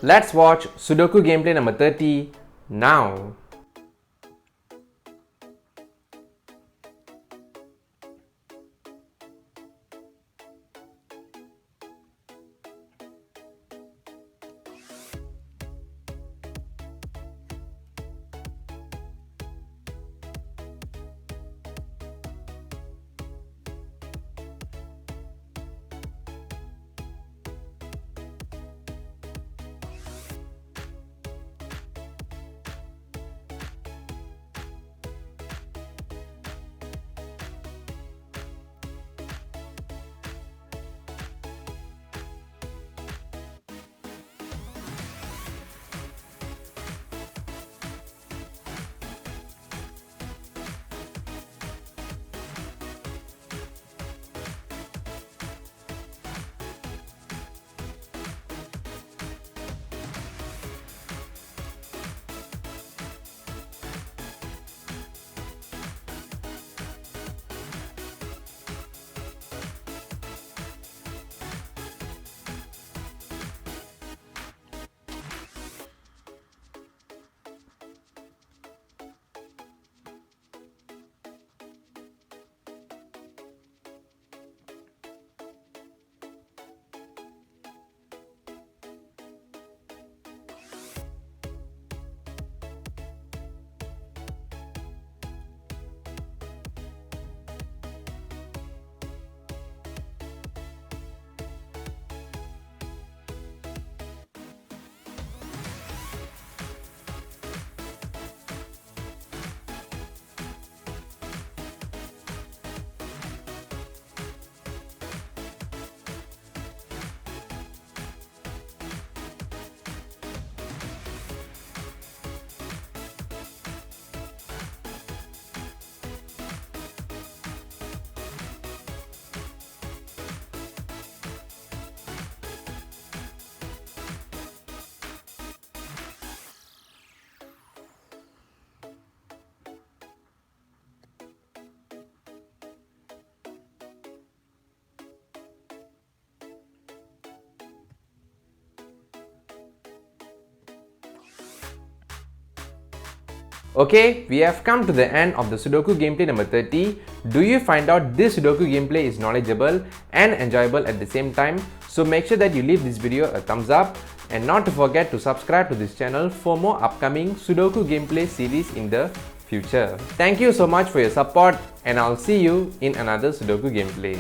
Let's watch Sudoku gameplay number 30 now. Okay, we have come to the end of the Sudoku gameplay number 30. Do you find out this Sudoku gameplay is knowledgeable and enjoyable at the same time? So make sure that you leave this video a thumbs up and not to forget to subscribe to this channel for more upcoming Sudoku gameplay series in the future. Thank you so much for your support and I'll see you in another Sudoku gameplay.